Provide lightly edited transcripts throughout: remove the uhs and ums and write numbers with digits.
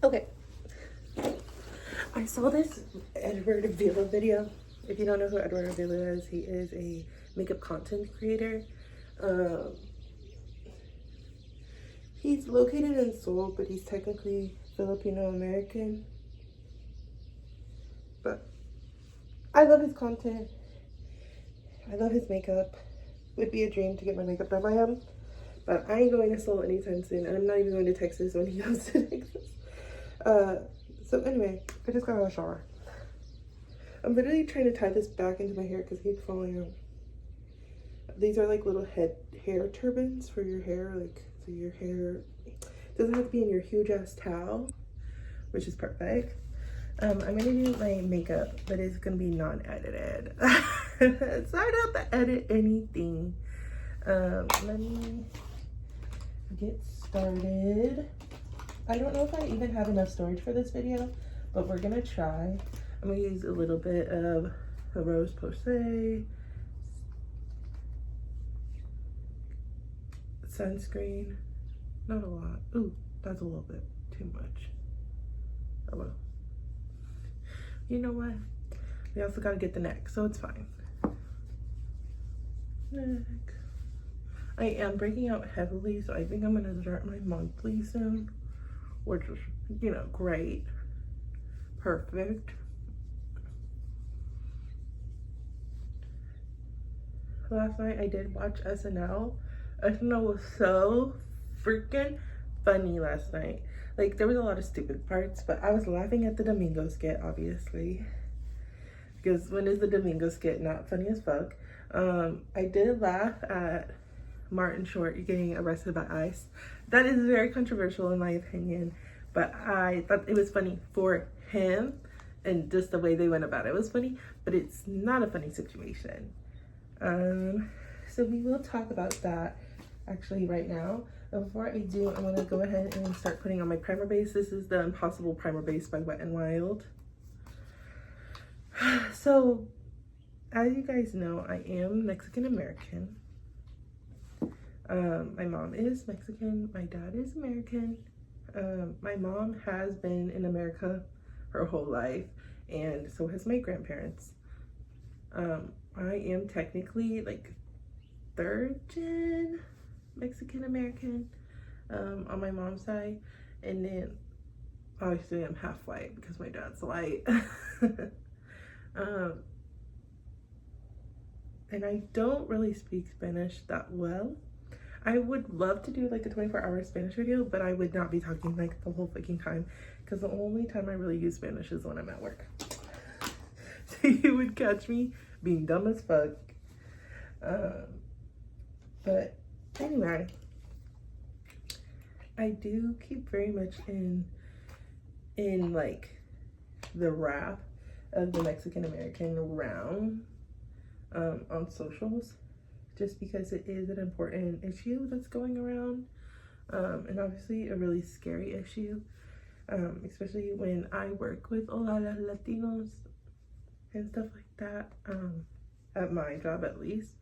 Okay, I saw this Edward Avila video. If you don't know who Edward Avila is, he is a makeup content creator. He's located in Seoul, but he's technically Filipino American. But I love his content. I love his makeup. Would be a dream to get my makeup done by him. But I ain't going to Seoul anytime soon, and I'm not even going to Texas when he goes to Texas. So anyway, I just got out of the shower. I'm literally trying to tie this back into my hair because it keeps falling out. These are like little hair turbans for your hair, like so your hair doesn't have to be in your huge ass towel, which is perfect. I'm gonna do my makeup, but it's gonna be non-edited. So I don't have to edit anything. Let me get started. I don't know if I even have enough storage for this video, but we're gonna try. I'm gonna use a little bit of the Rose Posay sunscreen. Not a lot. Ooh, that's a little bit too much. Oh well. You know what? We also gotta get the neck, so it's fine. Neck. I am breaking out heavily, so I think I'm gonna start my monthly soon, which is, you know, great. Perfect. Last night I did watch SNL. SNL was so freaking funny last night. Like, there was a lot of stupid parts, but I was laughing at the Domingo skit, obviously. Because when is the Domingo skit not funny as fuck? I did laugh at Martin Short getting arrested by ICE. That is very controversial in my opinion, but I thought it was funny for him and just the way they went about it was funny, but it's not a funny situation. So we will talk about that actually right now. But before I do, I'm gonna go ahead and start putting on my primer base. This is the Impossible Primer Base by Wet n Wild. So, as you guys know, I am Mexican American. My mom is Mexican, my dad is American. My mom has been in America her whole life, and so has my grandparents. I am technically like third gen Mexican American on my mom's side, and then obviously I'm half white because my dad's white. And I don't really speak Spanish that well. I would love to do like a 24-hour Spanish video, but I would not be talking like the whole freaking time because the only time I really use Spanish is when I'm at work. So you would catch me being dumb as fuck. But anyway, I do keep very much in like the rap of the Mexican American realm on socials, just because it is an important issue that's going around, and obviously a really scary issue, especially when I work with a lot of Latinos and stuff like that, at my job at least,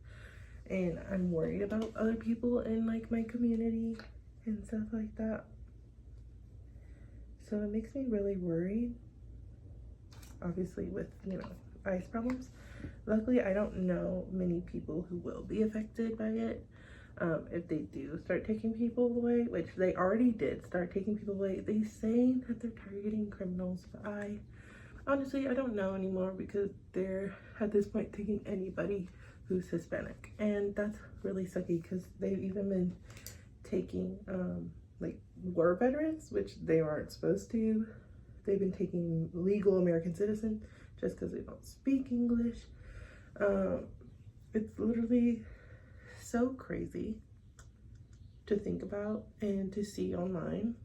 and I'm worried about other people in like my community and stuff like that. So it makes me really worried, obviously with, you know, ICE problems. Luckily, I don't know many people who will be affected by it. If they do start taking people away, which they already did start taking people away, they say that they're targeting criminals, but I honestly, I don't know anymore because they're at this point taking anybody who's Hispanic, and that's really sucky because they've even been taking like war veterans, which they aren't supposed to. They've been taking legal American citizens just because they don't speak English. It's literally so crazy to think about and to see online.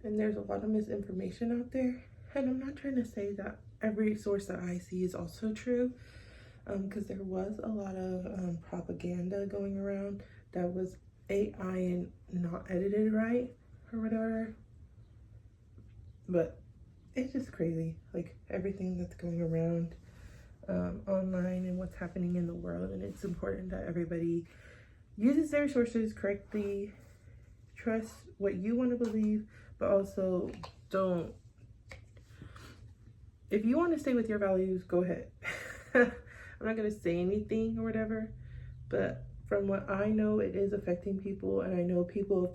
And there's a lot of misinformation out there. And I'm not trying to say that every source that I see is also true, because there was a lot of propaganda going around that was AI and not edited right or whatever. But it's just crazy, like everything that's going around online and what's happening in the world. And it's important that everybody uses their sources correctly, trust what you want to believe, but also don't. If you want to stay with your values, go ahead. I'm not going to say anything or whatever, but from what I know, it is affecting people, and I know people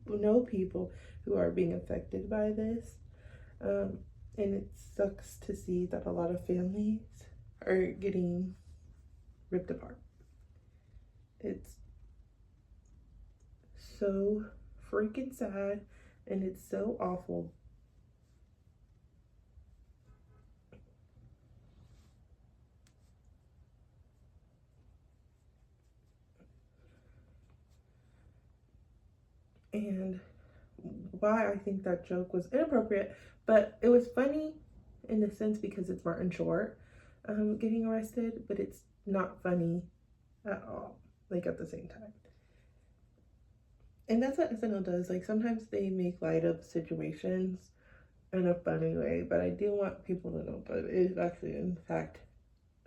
know people who are being affected by this. And it sucks to see that a lot of families are getting ripped apart. It's so freaking sad, and it's so awful. And why I think that joke was inappropriate, but it was funny in the sense because it's Martin Short getting arrested, but it's not funny at all, like at the same time. And that's what SNL does. Like sometimes they make light of situations in a funny way, but I do want people to know that it is actually, in fact,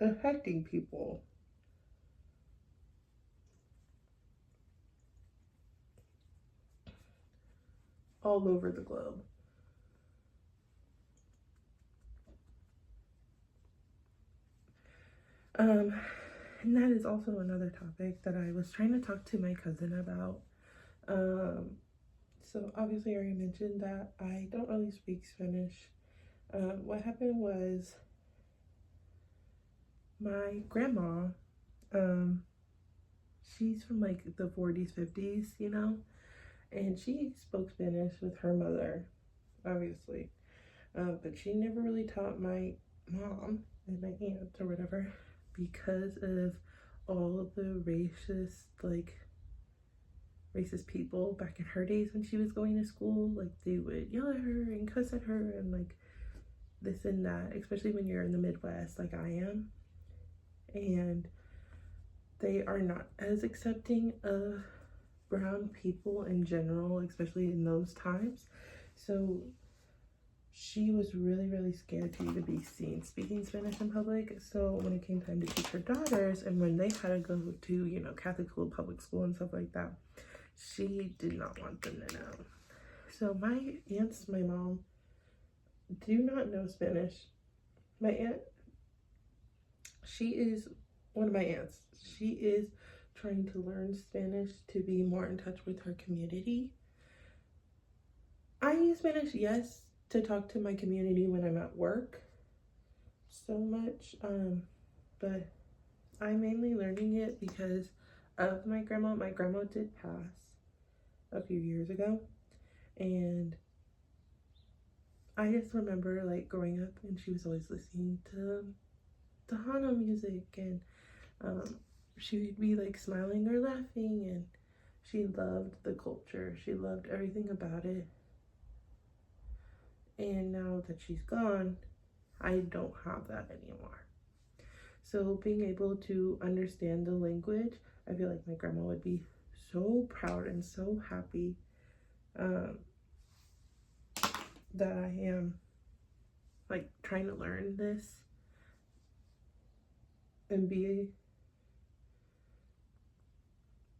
affecting people. All over the globe. And that is also another topic that I was trying to talk to my cousin about. So obviously I already mentioned that I don't really speak Spanish. What happened was my grandma, she's from like the 40s, 50s, you know, and she spoke Spanish with her mother, obviously. But she never really taught my mom and my aunt or whatever because of all of the racist people back in her days when she was going to school. Like they would yell at her and cuss at her and like this and that, especially when you're in the Midwest like I am. And they are not as accepting of brown people in general, especially in those times. So she was really, really scared to even be seen speaking Spanish in public. So when it came time to teach her daughters, and when they had to go to, you know, Catholic school, public school, and stuff like that, she did not want them to know. So my aunts, my mom, do not know Spanish. My aunt, she is one of my aunts. She is trying to learn Spanish to be more in touch with her community. I use Spanish, yes, to talk to my community when I'm at work so much, but I'm mainly learning it because of my grandma. My grandma did pass a few years ago, and I just remember like growing up and she was always listening to Tejano music, and she would be like smiling or laughing, and she loved the culture. She loved everything about it. And now that she's gone, I don't have that anymore. So being able to understand the language, I feel like my grandma would be so proud and so happy that I am like trying to learn this and be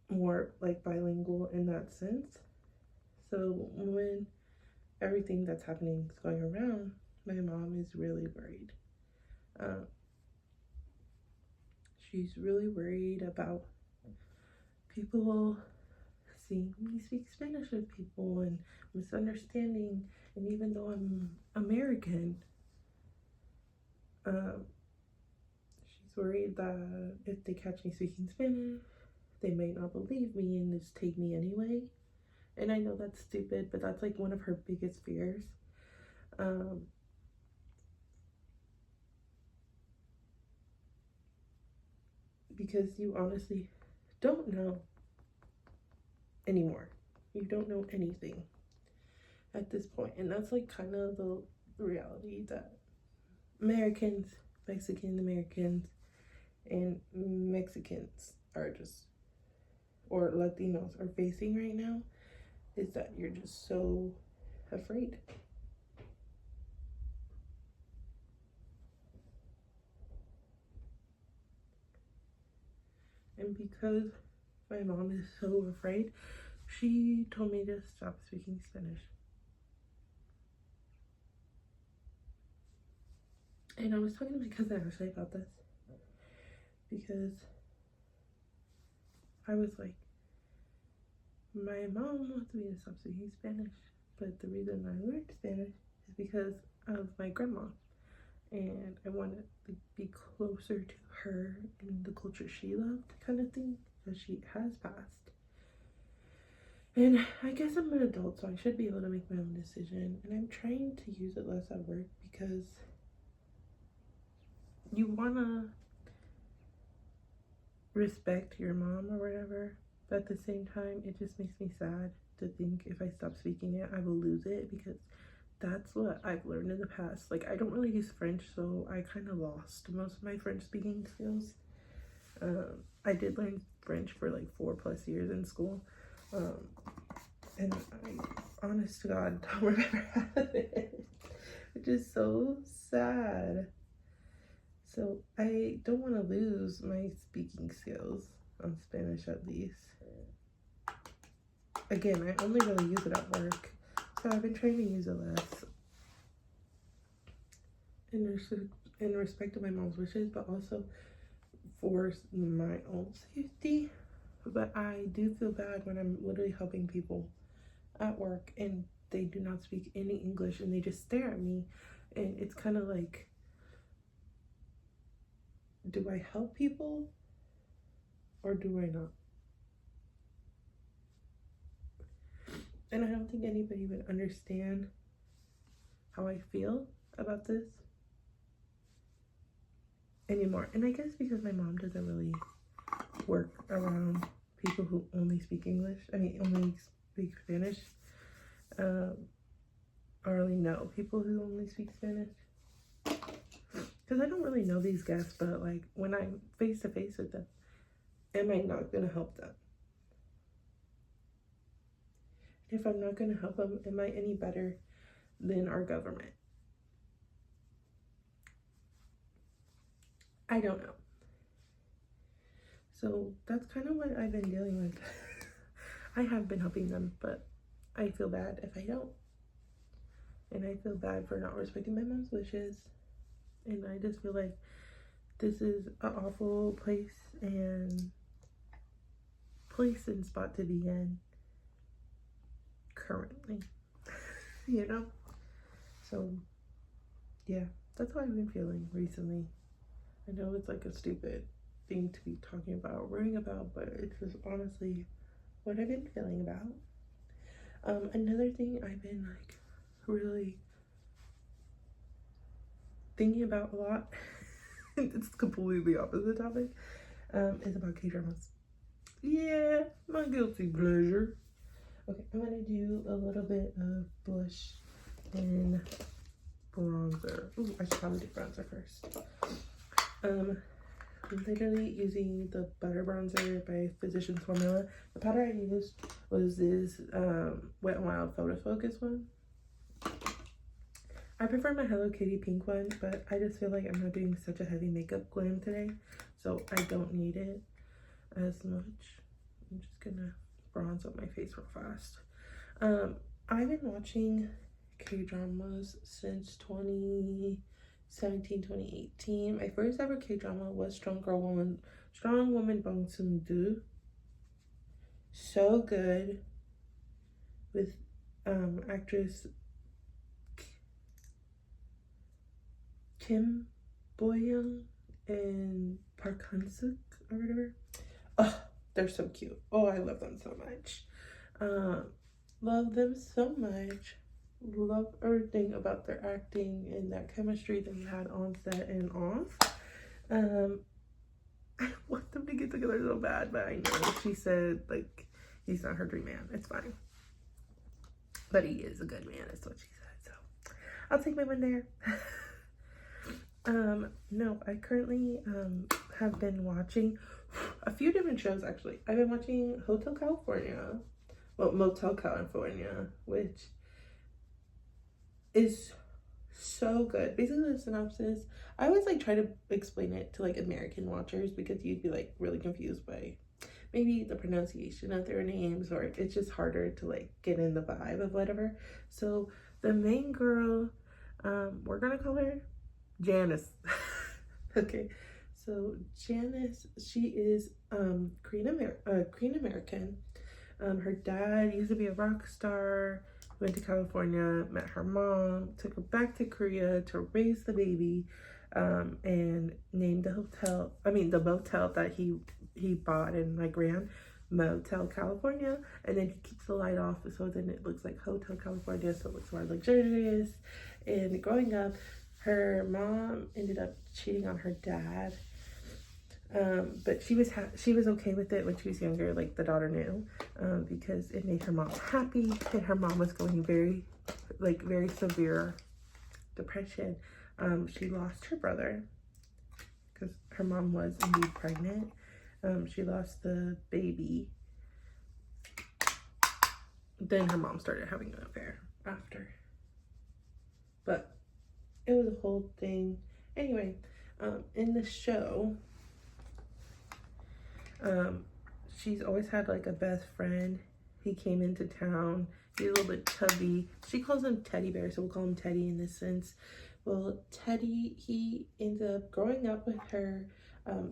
more like bilingual in that sense. So when everything that's happening is going around, my mom is really worried. She's really worried about people seeing me speak Spanish with people and misunderstanding. And even though I'm American, she's worried that if they catch me speaking Spanish, they may not believe me and just take me anyway. And I know that's stupid, but that's like one of her biggest fears. Because you honestly don't know anymore. You don't know anything at this point. And that's like kind of the reality that Americans, Mexican Americans, and Mexicans are just, or Latinos are facing right now, is that you're just so afraid. And because my mom is so afraid, she told me to stop speaking Spanish. And I was talking to my cousin Ashley about this because I was like, my mom wants me to stop speaking Spanish, but the reason I learned Spanish is because of my grandma, and I wanted to be closer to her and the culture she loved, kind of thing, because she has passed. And I guess I'm an adult, so I should be able to make my own decision, and I'm trying to use it less at work because you want to respect your mom or whatever, but at the same time, it just makes me sad to think if I stop speaking it, I will lose it, because that's what I've learned in the past. Like, I don't really use French, so I kind of lost most of my French speaking skills. I did learn French for like 4+ years in school, and I, honest to God, don't remember half of it, which is so sad. So I don't want to lose my speaking skills on Spanish, at least. Again, I only really use it at work, so I've been trying to use it less in respect to my mom's wishes, but also for my own safety. But I do feel bad when I'm literally helping people at work and they do not speak any English and they just stare at me, and it's kind of like, do I help people or do I not? And I don't think anybody would understand how I feel about this anymore. And I guess because my mom doesn't really work around people who only speak English, only speak Spanish, or only know people who only speak Spanish. Because I don't really know these guests, but like when I'm face to face with them, am I not going to help them? If I'm not going to help them, am I any better than our government? I don't know. So that's kind of what I've been dealing with. I have been helping them, but I feel bad if I don't. And I feel bad for not respecting my mom's wishes. And I just feel like this is an awful place and spot to be in currently, you know? So yeah, that's how I've been feeling recently. I know it's like a stupid thing to be talking about, worrying about, but it's just honestly what I've been feeling about. Another thing I've been like really thinking about a lot, it's completely opposite topic, is about K-dramas. Yeah, my guilty pleasure. Okay, I'm gonna do a little bit of blush and bronzer. Ooh, I should probably do bronzer first. I'm literally using the Butter Bronzer by Physicians Formula. The powder I used was this Wet n Wild Photo Focus one. I prefer my Hello Kitty pink one, but I just feel like I'm not doing such a heavy makeup glam today, so I don't need it as much. I'm just gonna bronze up my face real fast. I've been watching K-dramas since 2017, 2018. My first ever K-drama was Strong Woman Bong Soon-do. So good, with actress Kim Bo-young and Park Han-suk or whatever. Oh, they're so cute. Oh, I love them so much. Love them so much. Love everything about their acting and that chemistry they had on set and off. I want them to get together so bad, but I know she said like he's not her dream man. It's fine, but he is a good man, is what she said. So I'll take my win there. No, I currently have been watching a few different shows. Actually, I've been watching Motel California, which is so good. Basically, the synopsis, I always like try to explain it to like American watchers because you'd be like really confused by maybe the pronunciation of their names, or it's just harder to like get in the vibe of whatever. So the main girl, we're gonna call her Janice. Okay, so Janice, she is Korean American. Her dad used to be a rock star, went to California, met her mom, took her back to Korea to raise the baby, and named the motel that he bought and like ran, Motel California. And then he keeps the light off so then it looks like Hotel California, so it looks more luxurious. And growing up, her mom ended up cheating on her dad. But she was okay with it when she was younger, like the daughter knew, because it made her mom happy, and her mom was going very severe depression. She lost her brother because her mom was indeed pregnant. She lost the baby. Then her mom started having an affair after. But it was a whole thing. Anyway, in the show, she's always had like a best friend. He came into town. He's a little bit chubby. She calls him Teddy Bear, so we'll call him Teddy in this sense. Well, Teddy, he ended up growing up with her.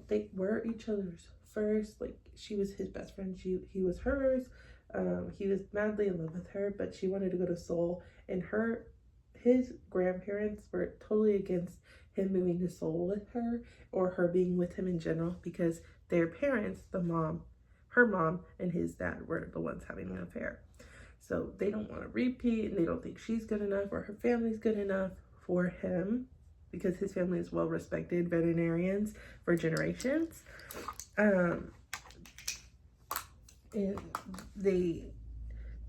They were each other's first. Like, she was his best friend. He was hers. He was madly in love with her, but she wanted to go to Seoul, and his grandparents were totally against him moving to Seoul with her, or her being with him in general, because their parents, her mom and his dad, were the ones having an affair. So they don't want to repeat, and they don't think she's good enough or her family's good enough for him, because his family is well-respected veterinarians for generations. And they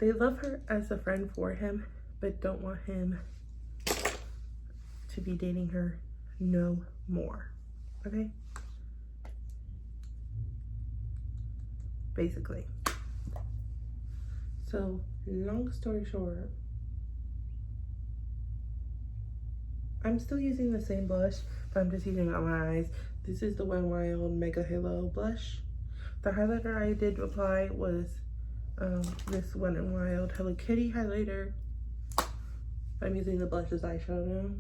love her as a friend for him, but don't want him to be dating her no more. Okay? Basically. So, long story short, I'm still using the same blush, but I'm just using it on my eyes. This is the Wet n Wild Mega Halo blush. The highlighter I did apply was this Wet n Wild Hello Kitty highlighter. I'm using the blush as eyeshadow.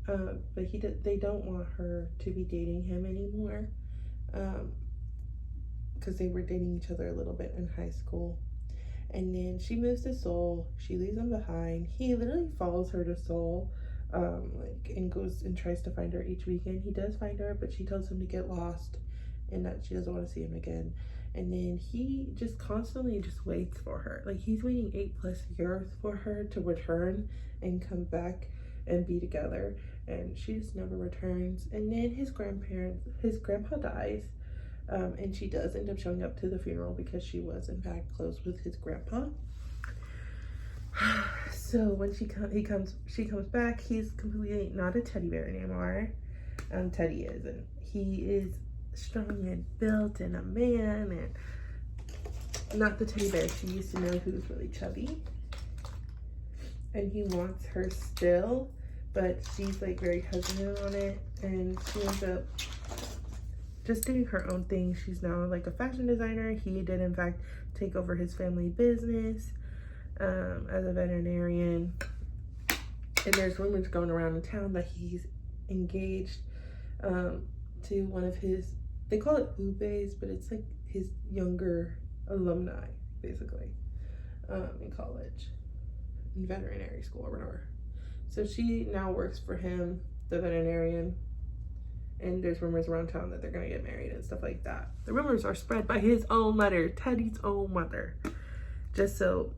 But they don't want her to be dating him anymore, because they were dating each other a little bit in high school. And then she moves to Seoul. She leaves him behind. He literally follows her to Seoul, and goes and tries to find her each weekend. He does find her, but she tells him to get lost and that she doesn't want to see him again. And then he just constantly just waits for her. Like, he's waiting 8+ years for her to return and come back and be together, and she just never returns. And then his grandpa dies. And she does end up showing up to the funeral because she was in fact close with his grandpa. So when she comes back, he's completely not a teddy bear anymore. Teddy is, and he is strong and built and a man, and not the teddy bear she used to know, who was really chubby. And he wants her still, but she's like very hesitant on it, and she ends up just doing her own thing. She's now like a fashion designer. He did in fact take over his family business as a veterinarian. And there's rumors going around in town that he's engaged to one of his, they call it ubes, but it's like his younger alumni, basically, in college, in veterinary school or whatever. So she now works for him, the veterinarian. And there's rumors around town that they're gonna get married and stuff like that. The rumors are spread by his own mother, Teddy's own mother. Just so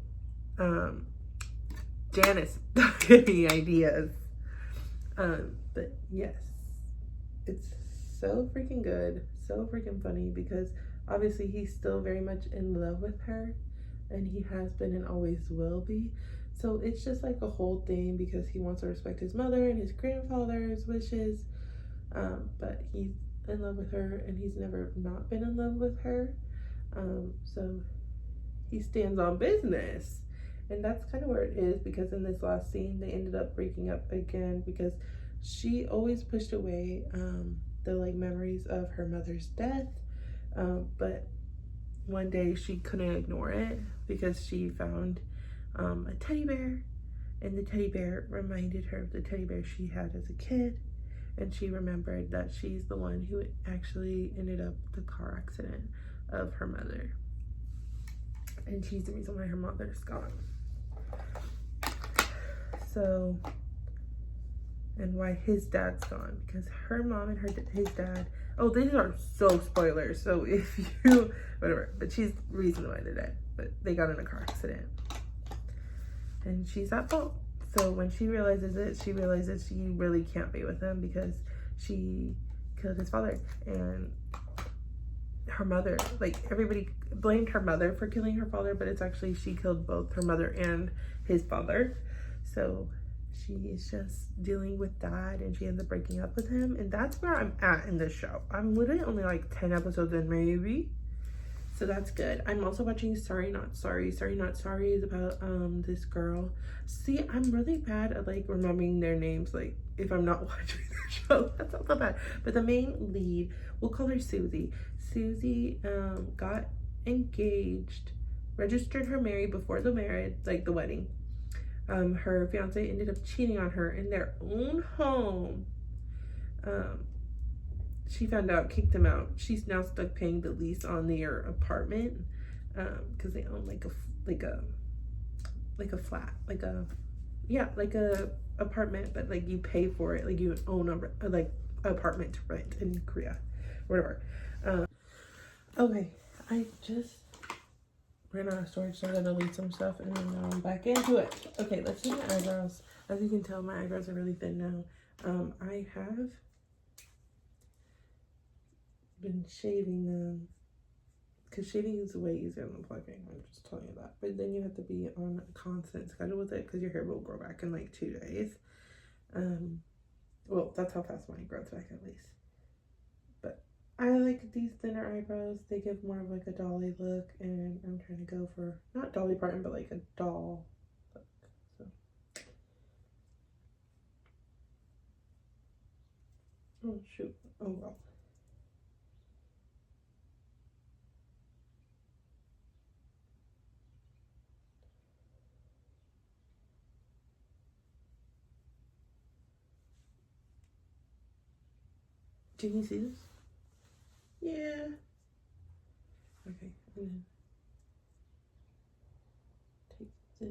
Janice don't get any ideas. But yes, it's so freaking good, so freaking funny, because obviously he's still very much in love with her, and he has been and always will be. So it's just like a whole thing, because he wants to respect his mother and his grandfather's wishes. But he's in love with her, and he's never not been in love with her. So he stands on business, and that's kind of where it is, because in this last scene they ended up breaking up again, because she always pushed away the like memories of her mother's death, But one day she couldn't ignore it because she found a teddy bear, and the teddy bear reminded her of the teddy bear she had as a kid, and she remembered that she's the one who actually ended up the car accident of her mother, and she's the reason why her mother's gone. So, and why his dad's gone, because her mom and his dad, oh, these are so spoilers, so if you whatever, but she's the reason why they're dead, but they got in a car accident and she's at fault. So when she realizes it, she realizes she really can't be with him because she killed his father. And her mother, like, everybody blamed her mother for killing her father, but it's actually she killed both her mother and his father. So she is just dealing with that, and she ends up breaking up with him, and that's where I'm at in this show. I'm literally only like 10 episodes in, maybe, so that's good. I'm also watching Sorry Not Sorry. Sorry Not Sorry is about this girl. See, I'm really bad at like remembering their names, like if I'm not watching the show. That's not so bad. But the main lead, we'll call her Susie. Susie got engaged, registered her marriage before the marriage, like the wedding. Her fiance ended up cheating on her in their own home. She found out, kicked him out. She's now stuck paying the lease on their apartment because they own like a flat, like a apartment, but like you pay for it, like you own a like apartment to rent in Korea, whatever. Okay, I just ran out of storage, so I gotta delete some stuff, and then now I'm back into it. Okay, let's do my eyebrows. As you can tell, my eyebrows are really thin now. I have been shaving them because shaving is way easier than plucking. I'm just telling you that. But then you have to be on a constant schedule with it because your hair will grow back in like 2 days. Well, that's how fast mine grows back, at least. But I like these thinner eyebrows. They give more of like a dolly look, and I'm trying to go for not Dolly Parton, but like a doll look. So, oh shoot, oh well. Can you see this? Yeah. Okay, and then take this.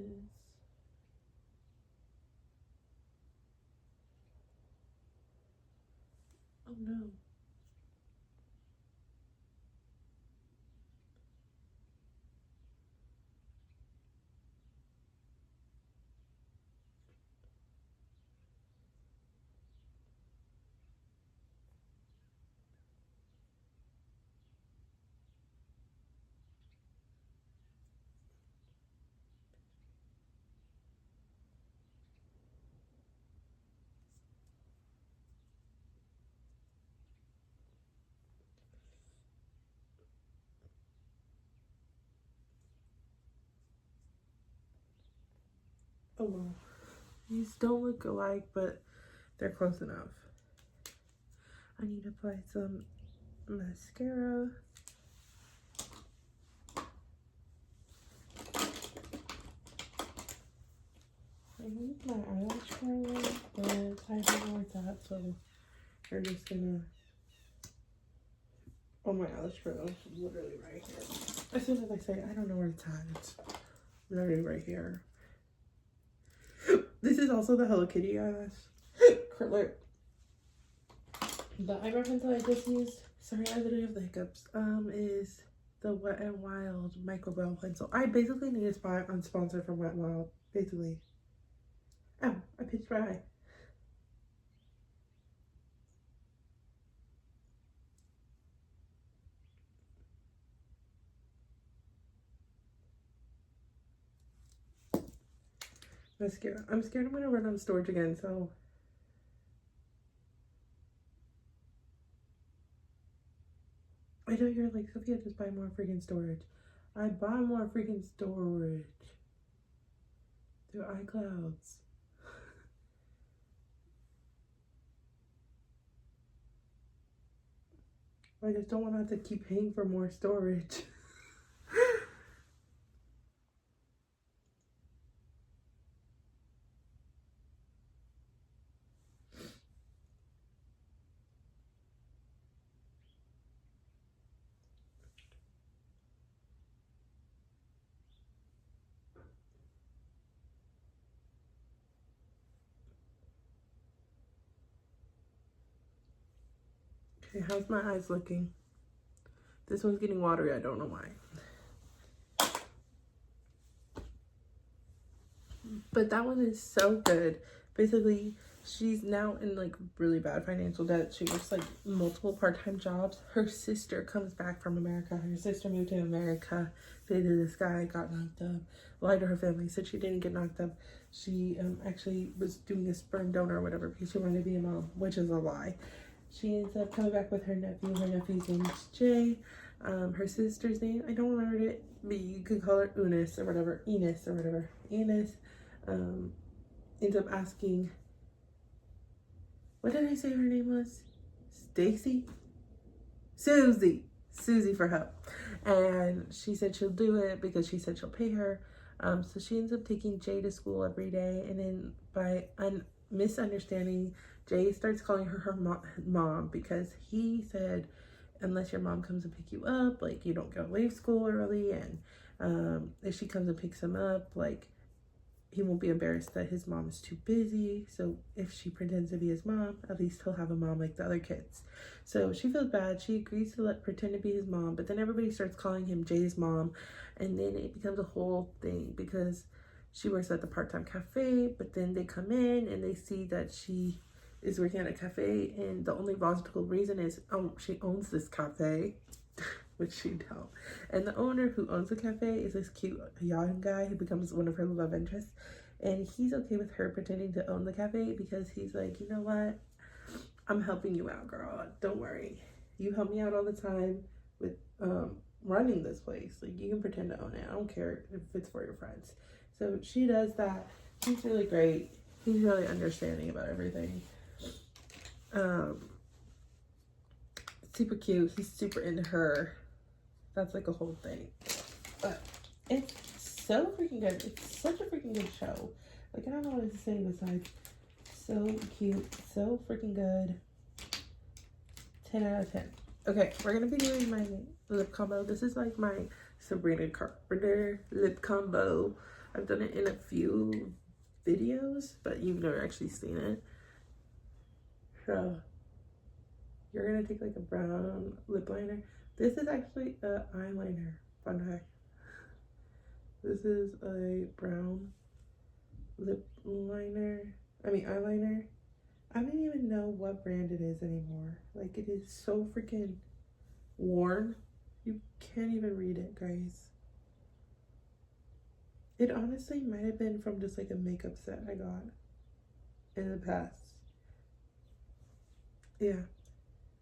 Oh no. Oh well. These don't look alike, but they're close enough. I need to apply some mascara. I need my eyelash curler, but I don't know where it's at, so we're just gonna. Oh, my eyelash curler is literally right here. As soon as I say I don't know where it's at, it's literally right here. This is also the Hello Kitty eyelash curler. The eyebrow pencil I just used, sorry I literally have the hiccups, is the Wet n Wild micro brow pencil. I basically need to buy unsponsored from Wet n Wild, basically. Oh, I pinched my eye. Mascara. I'm scared I'm gonna run out of storage again, so. I know you're like, Sophia, just buy more freaking storage. I buy more freaking storage through iClouds. I just don't want to have to keep paying for more storage. Okay, how's my eyes looking? This one's getting watery. I don't know why. But that one is so good. Basically, she's now in like really bad financial debt. She works like multiple part-time jobs. Her sister comes back from America. Her sister moved to America, dated this guy, got knocked up, lied to her family, said she didn't get knocked up. She actually was doing a sperm donor or whatever because she wanted to be a mom, which is a lie. She ends up coming back with her nephew. Her nephew's name is Jay. Her sister's name, I don't remember it, but you could call her Eunice or whatever. Eunice or whatever. Eunice. Ends up asking, what did I say her name was? Stacy? Susie for help. And she said she'll do it because she said she'll pay her. So she ends up taking Jay to school every day. And then by misunderstanding, Jay starts calling her mom because he said, unless your mom comes and pick you up, like you don't go to leave school early. And if she comes and picks him up, like he won't be embarrassed that his mom is too busy. So if she pretends to be his mom, at least he'll have a mom like the other kids. So she feels bad. She agrees to pretend to be his mom, but then everybody starts calling him Jay's mom. And then it becomes a whole thing because she works at the part-time cafe, but then they come in and they see that she is working at a cafe. And the only logical reason is, she owns this cafe. Which she don't. And the owner who owns the cafe is this cute young guy who becomes one of her love interests. And he's okay with her pretending to own the cafe because he's like, you know what? I'm helping you out, girl. Don't worry. You help me out all the time with running this place. Like, you can pretend to own it. I don't care if it's for your friends. So she does that. He's really great. He's really understanding about everything. Super cute. He's super into her. That's like a whole thing. But it's so freaking good. It's such a freaking good show. Like, I don't know what to say besides so cute, so freaking good. 10 out of 10. Okay, we're gonna be doing my lip combo. This is like my Sabrina Carpenter lip combo. I've done it in a few videos, but you've never actually seen it. So you're gonna take like a brown lip liner. This is actually an eyeliner. Fun fact. This is a brown lip liner. Eyeliner. I don't even know what brand it is anymore. Like, it is so freaking worn. You can't even read it, guys. It honestly might have been from just like a makeup set I got in the past. Yeah.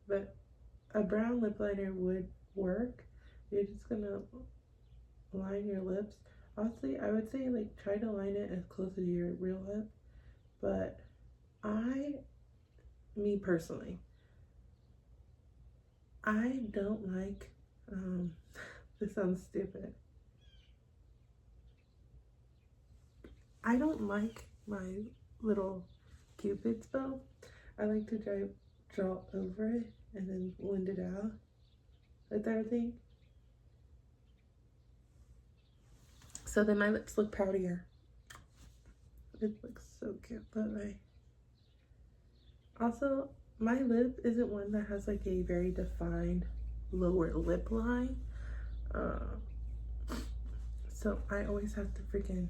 But a brown lip liner would work. You're just gonna line your lips. Honestly, I would say like try to line it as close to your real lip. But me personally, I don't like, this sounds stupid. I don't like my little Cupid's bow. I like to draw over it and then blend it out with everything. So then my lips look poutier. It looks so cute that way. Also, my lip isn't one that has like a very defined lower lip line. So I always have to freaking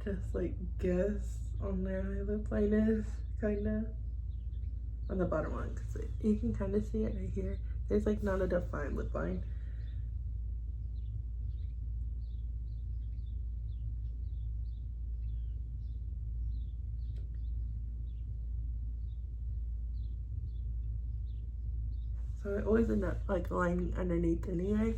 just like guess on where my lip line is, kinda. On the bottom one, because you can kind of see it right here. There's like not a defined lip line. So I always end up like lining underneath anyway.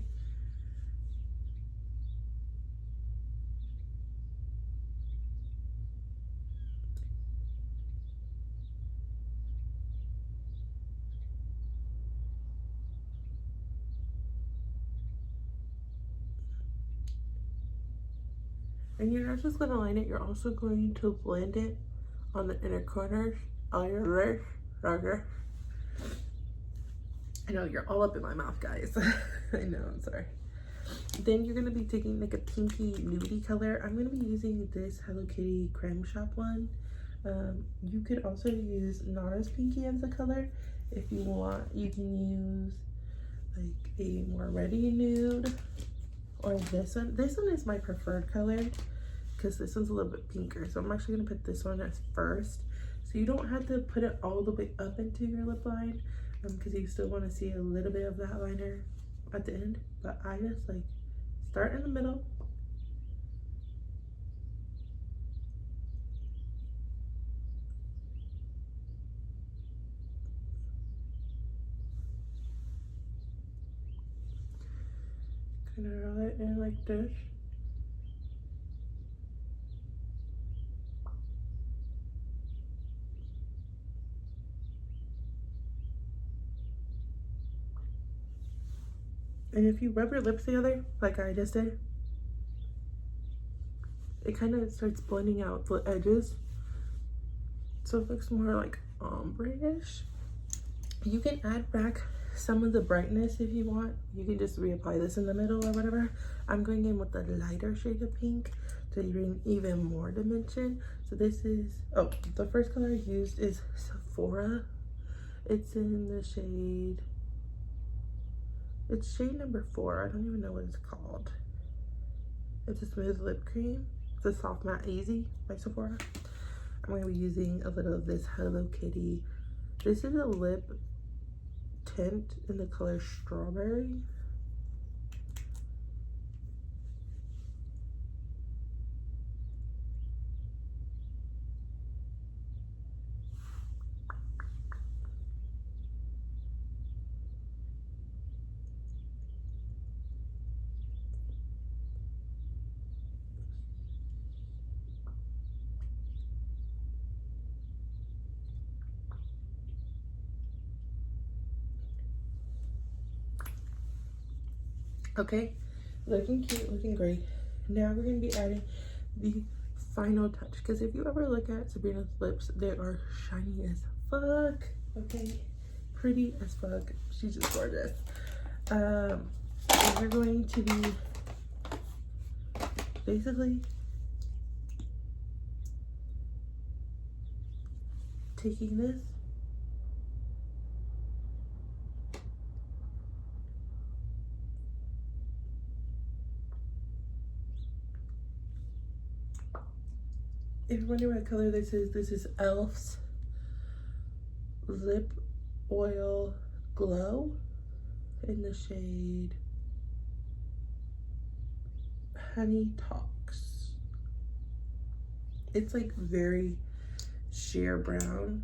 And you're not just gonna line it, you're also going to blend it on the inner corners of your lips. I know you're all up in my mouth, guys. I know, I'm sorry. Then you're gonna be taking like a pinky nudie color. I'm gonna be using this Hello Kitty Creme Shop one. You could also use not as pinky as a color. If you want, you can use like a more ready nude, or this one. This one is my preferred color because this one's a little bit pinker. So I'm actually gonna put this one as first. So you don't have to put it all the way up into your lip line because you still want to see a little bit of that liner at the end. But I just like start in the middle. Kind of roll it in like this. And if you rub your lips together, like I just did, it kind of starts blending out the edges. So it looks more like ombre-ish. You can add back some of the brightness if you want. You can just reapply this in the middle or whatever. I'm going in with the lighter shade of pink to bring even more dimension. So this is, oh, the first color I used is Sephora. It's in the shade, it's shade number 4. I don't even know what it's called. It's a smooth lip cream. It's a soft matte easy by Sephora. I'm going to be using a little of this Hello Kitty. This is a lip tint in the color Strawberry. Okay, looking cute, looking great. Now we're going to be adding the final touch, because if you ever look at Sabrina's lips, they are shiny as fuck. Okay, pretty as fuck. She's just gorgeous. And we're going to be basically taking this if you're wondering what color this is e.l.f.'s Lip Oil Glow in the shade Honey Talks. It's like very sheer brown.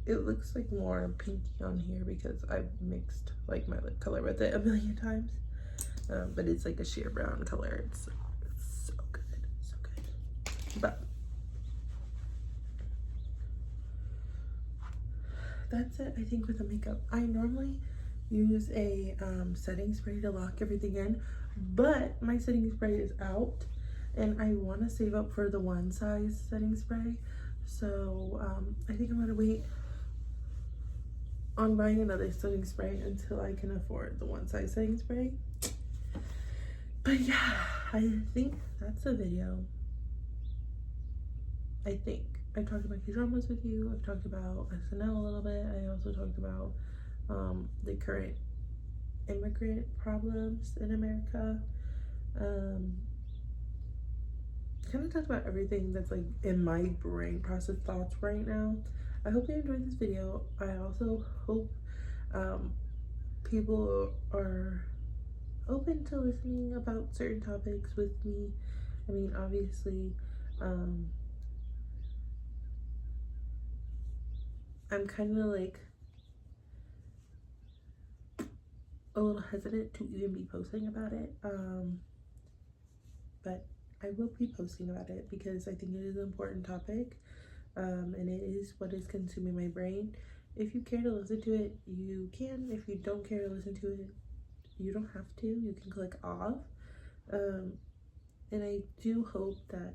It looks like more pinky on here because I've mixed like my lip color with it a million times. But it's like a sheer brown color. It's so good, so good. But that's it, I think, with the makeup. I normally use a setting spray to lock everything in, but my setting spray is out and I want to save up for the one size setting spray. So I think I'm gonna wait on buying another setting spray until I can afford the one size setting spray. But yeah, I think that's the video. I think I talked about K-dramas with you. I've talked about SNL a little bit. I also talked about the current immigrant problems in America. Kind of talked about everything that's like in my brain process thoughts right now. I hope you enjoyed this video. I also hope people are open to listening about certain topics with me. I mean, obviously, I'm kind of like a little hesitant to even be posting about it, but I will be posting about it because I think it is an important topic, and it is what is consuming my brain. If you care to listen to it, you can. If you don't care to listen to it, you don't have to. You can click off. And I do hope that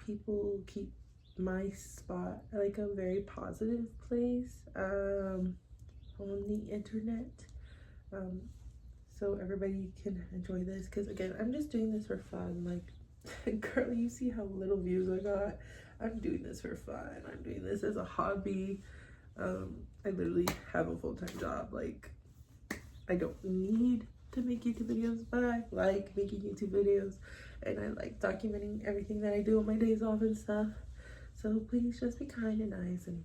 people keep my spot like a very positive place on the internet, so everybody can enjoy this, because again, I'm just doing this for fun. Like, girl, you see how little views I got? I'm doing this for fun. I'm doing this as a hobby. I literally have a full-time job. Like, I don't need to make YouTube videos, but I like making YouTube videos, and I like documenting everything that I do on my days off and stuff. So please just be kind and nice, and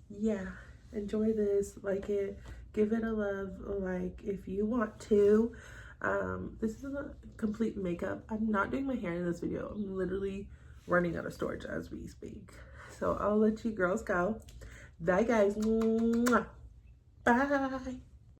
yeah, enjoy this, like it, give it a love, like if you want to. This is a complete makeup. I'm not doing my hair in this video. I'm literally running out of storage as we speak. So I'll let you girls go. Bye guys. Mwah. Bye.